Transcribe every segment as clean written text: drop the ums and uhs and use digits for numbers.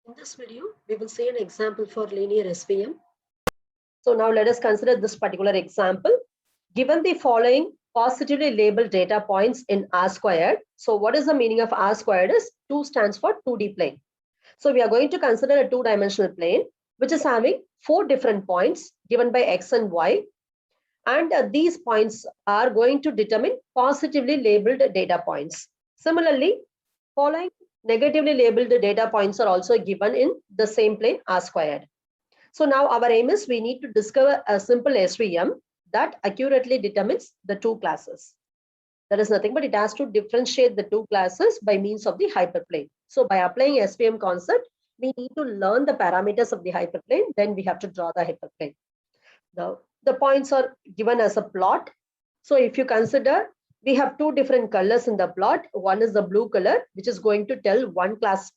In this video, we will see an example for linear SVM. So now let us consider this particular example. Given the following positively labeled data points in R squared. So what is the meaning of R squared is 2 stands for 2D plane. So we are going to consider a two-dimensional plane, which is having 4 different points given by X and Y. And these points are going to determine positively labeled data points. Similarly, following negatively labeled data points are also given in the same plane R squared. So now our aim is we need to discover a simple SVM that accurately determines the two classes. That is nothing but it has to differentiate the two classes by means of the hyperplane. So by applying SVM concept, we need to learn the parameters of the hyperplane, then we have to draw the hyperplane. Now the points are given as a plot. So if you consider, we have two different colors in the plot. One is the blue color, which is going to tell one class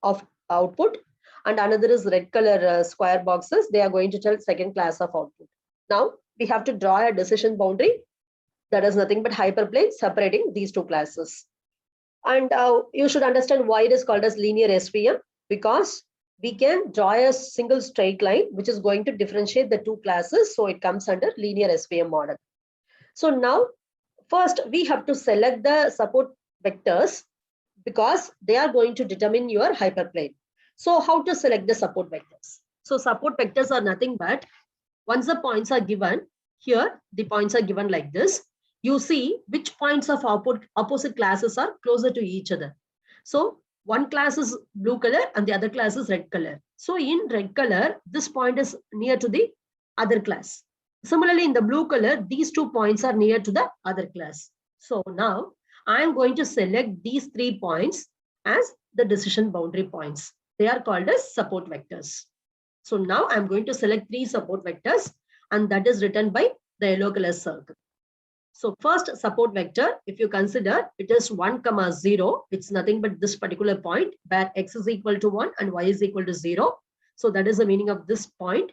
of output, and another is red color square boxes. They are going to tell second class of output. Now we have to draw a decision boundary that is nothing but hyperplane separating these two classes. And you should understand why it is called as linear SVM, because we can draw a single straight line which is going to differentiate the two classes. So it comes under linear SVM model. So now first we have to select the support vectors because they are going to determine your hyperplane. So how to select the support vectors? So support vectors are nothing but once the points are given, here the points are given like this. You see which points of opposite classes are closer to each other. So one class is blue color and the other class is red color. So in red color, this point is near to the other class. Similarly, in the blue color, these 2 points are near to the other class. So now I am going to select these 3 points as the decision boundary points. They are called as support vectors. So now I'm going to select 3 support vectors, and that is written by the yellow color circle. So first support vector, if you consider, it is 1, 0. It's nothing but this particular point where x is equal to 1 and y is equal to 0. So that is the meaning of this point.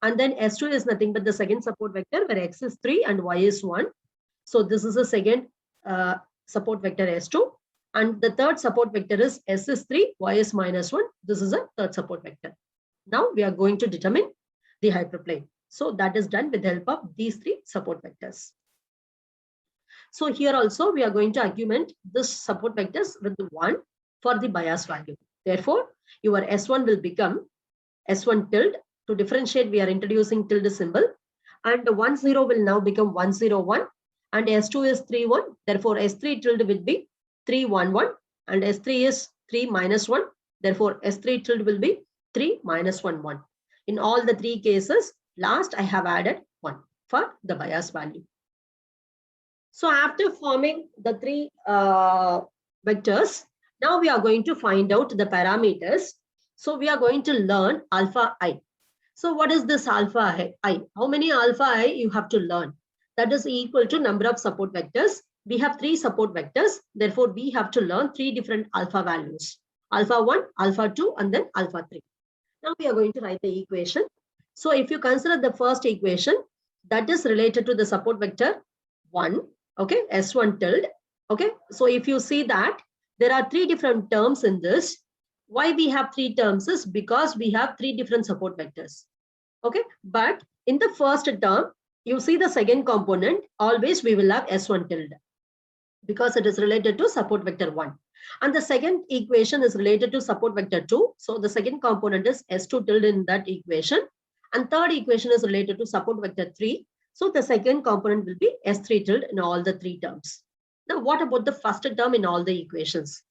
And then S2 is nothing but the second support vector where x is 3 and y is 1. So this is the second support vector S2. And the third support vector is S is 3, y is minus 1. This is a third support vector. Now we are going to determine the hyperplane. So that is done with the help of these 3 support vectors. So here also we are going to argument this support vectors with the 1 for the bias value. Therefore, your S1 will become S1 tilde. To differentiate, we are introducing tilde symbol. And 1, 0 will now become 1, 0, 1. And S2 is 3, 1. Therefore, S3 tilde will be 3, 1, 1. And S3 is 3 minus 1. Therefore, S3 tilde will be 3 minus 1, 1. In all the 3 cases, last I have added 1 for the bias value. So after forming the 3 vectors, now we are going to find out the parameters. So we are going to learn alpha I. So what is this alpha I? How many alpha I you have to learn? That is equal to number of support vectors. We have 3 support vectors. Therefore, we have to learn 3 different alpha values. Alpha 1, alpha 2, and then alpha 3. Now we are going to write the equation. So if you consider the first equation, that is related to the support vector 1. Okay, S1 tilde. Okay, so if you see that there are 3 different terms in this. Why we have 3 terms is because we have 3 different support vectors. Okay, but in the first term, you see the second component, always we will have S1 tilde because it is related to support vector 1. And the second equation is related to support vector 2. So the second component is S2 tilde in that equation. And third equation is related to support vector 3. So the second component will be S3 tilde in all the 3 terms. Now, what about the first term in all the equations?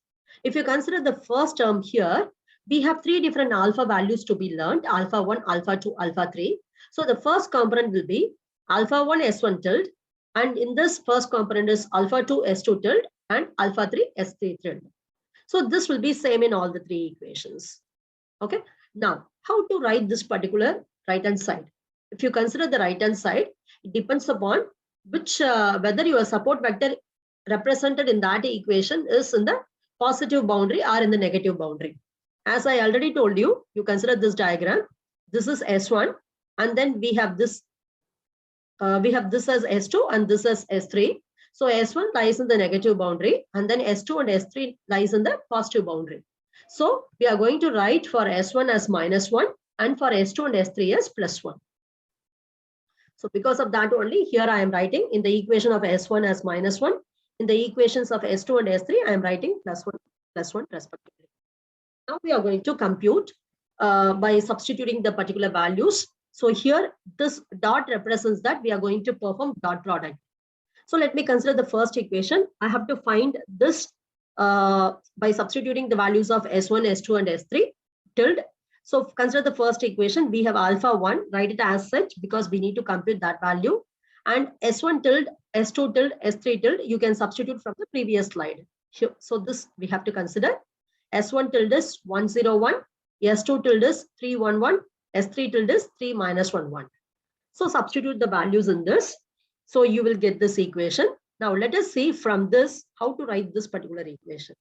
If you consider the first term here, we have 3 different alpha values to be learned, alpha 1, alpha 2, alpha 3. So the first component will be alpha 1 S1 tilde. And in this first component is alpha 2 S2 tilde and alpha 3 S3 tilde. So this will be same in all the 3 equations. Okay. Now, how to write this particular right-hand side? If you consider the right-hand side, it depends upon which whether your support vector represented in that equation is in the positive boundary or in the negative boundary. As I already told you, you consider this diagram. This is S1, and then we have this as S2 and this as S3. So S1 lies in the negative boundary, and then S2 and S3 lies in the positive boundary. So we are going to write for S1 as -1 and for S2 and S3 as +1. So because of that only, here I am writing in the equation of S1 as -1. In the equations of S2 and S3, I am writing +1 respectively. Now we are going to compute by substituting the particular values. So here this dot represents that we are going to perform dot product. So let me consider the first equation. I have to find this by substituting the values of S1, S2 and S3 tilde. So consider the first equation. We have alpha 1, write it as such because we need to compute that value. And S1 tilde, S2 tilde, S3 tilde, you can substitute from the previous slide. So this we have to consider. S1 tilde is 101, S2 tilde is 311, S3 tilde is 3 minus 11. So substitute the values in this. So you will get this equation. Now let us see from this how to write this particular equation.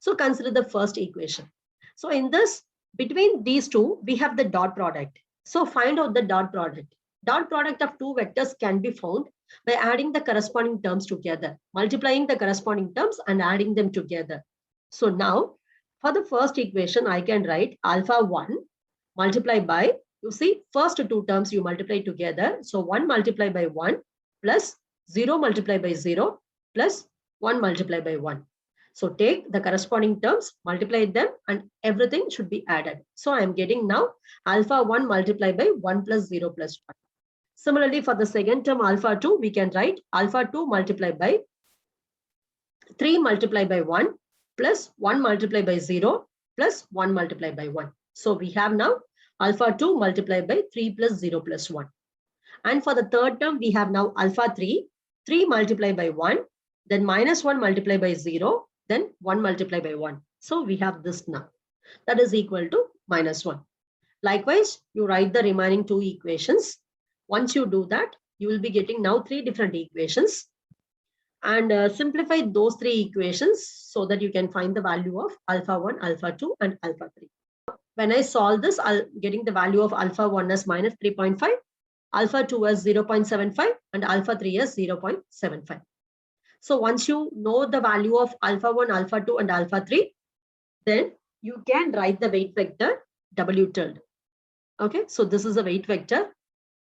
So consider the first equation. So in this, between these two, we have the dot product. So find out the dot product. Dot product of two vectors can be found by adding the corresponding terms together, multiplying the corresponding terms and adding them together. So now for the first equation, I can write alpha 1 multiplied by, you see, first two terms you multiply together. So 1 multiplied by 1 plus 0 multiplied by 0 plus 1 multiplied by 1. So take the corresponding terms, multiply them, and everything should be added. So I am getting now alpha 1 multiplied by 1 plus 0 plus 1. Similarly, for the second term alpha 2, we can write alpha 2 multiplied by 3 multiplied by 1 plus 1 multiplied by 0 plus 1 multiplied by 1. So we have now alpha 2 multiplied by 3 plus 0 plus 1. And for the third term, we have now alpha 3 multiplied by 1, then minus 1 multiplied by 0, then 1 multiplied by 1. So we have this now. That is equal to -1. Likewise, you write the remaining two equations. Once you do that, you will be getting now 3 different equations. And simplify those 3 equations so that you can find the value of alpha 1, alpha 2, and alpha 3. When I solve this, I'll getting the value of alpha 1 as minus 3.5, alpha 2 as 0.75, and alpha 3 as 0.75. So once you know the value of alpha 1, alpha 2, and alpha 3, then you can write the weight vector W tilde. Okay, so this is a weight vector.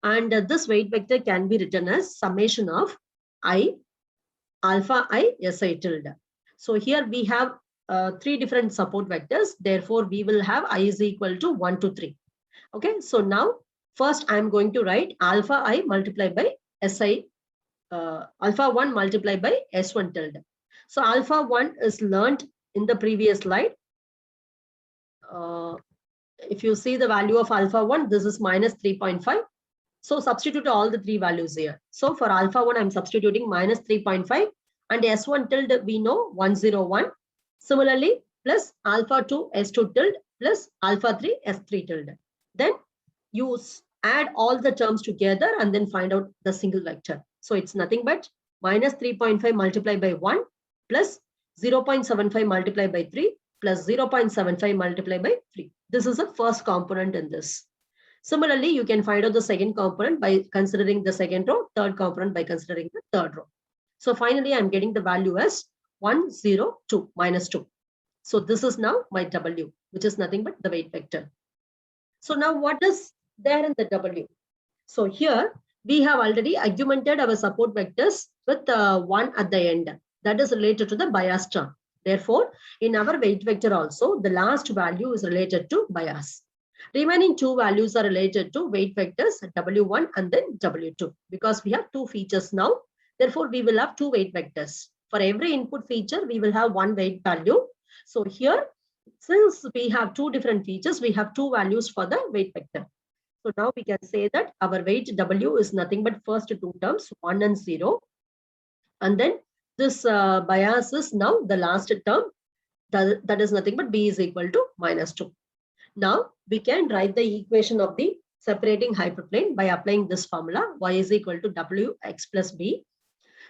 And this weight vector can be written as summation of I, alpha I, Si tilde. So here we have 3 different support vectors. Therefore, we will have I is equal to 1 to 3. Okay, so now first I am going to write alpha I multiplied by Si, alpha 1 multiplied by S1 tilde. So alpha 1 is learned in the previous slide. If you see the value of alpha 1, this is minus 3.5. So substitute all the 3 values here. So for alpha 1, I'm substituting minus 3.5, and S1 tilde we know 101. Similarly, plus alpha 2 S2 tilde plus alpha 3 S3 tilde. Then you add all the terms together and then find out the single vector. So it's nothing but minus 3.5 multiplied by 1 plus 0.75 multiplied by 3 plus 0.75 multiplied by 3. This is the first component in this. Similarly, you can find out the second component by considering the second row, third component by considering the third row. So finally, I'm getting the value as 102 minus 2. So this is now my W, which is nothing but the weight vector. So now what is there in the W? So here we have already augmented our support vectors with 1 at the end. That is related to the bias term. Therefore, in our weight vector also, the last value is related to bias. Remaining 2 values are related to weight vectors W1 and then W2. Because we have 2 features now, therefore we will have 2 weight vectors. For every input feature, we will have 1 weight value. So here, since we have 2 different features, we have 2 values for the weight vector. So now we can say that our weight W is nothing but first 2 terms, 1 and 0. And then this bias is now the last term, that is nothing but B is equal to minus 2. Now we can write the equation of the separating hyperplane by applying this formula, y is equal to Wx plus B.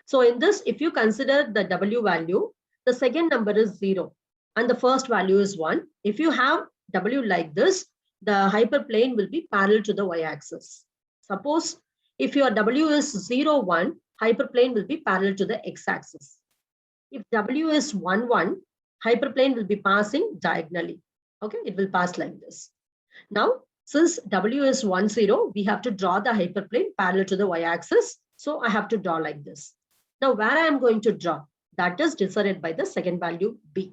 So in this, if you consider the W value, the second number is 0 and the first value is 1. If you have W like this, the hyperplane will be parallel to the y-axis. Suppose if your W is 0, 1, hyperplane will be parallel to the x-axis. If W is 1, 1, hyperplane will be passing diagonally. Okay, it will pass like this. Now, since W is 1, 0, we have to draw the hyperplane parallel to the y-axis. So I have to draw like this. Now, where I am going to draw, that is decided by the second value B.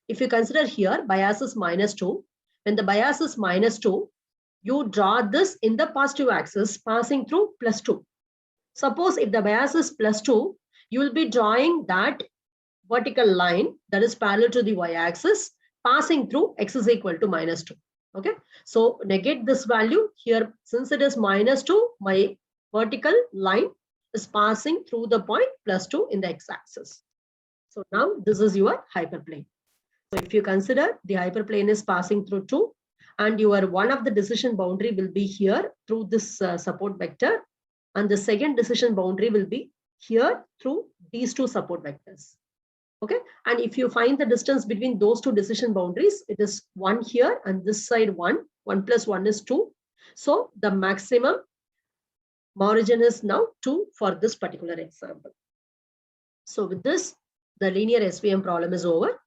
If you consider here, bias is -2. When the bias is -2, you draw this in the positive axis passing through +2. Suppose if the bias is +2, you will be drawing that vertical line that is parallel to the y-axis passing through x is equal to -2. Okay, so negate this value here. Since it is -2, my vertical line is passing through the point +2 in the x-axis. So now this is your hyperplane. So if you consider the hyperplane is passing through 2, and your one of the decision boundary will be here through this support vector, and the second decision boundary will be here through these two support vectors. Okay, and if you find the distance between those two decision boundaries, it is 1 here and this side 1. 1 plus 1 is 2. So the maximum margin is now 2 for this particular example. So with this, the linear SVM problem is over.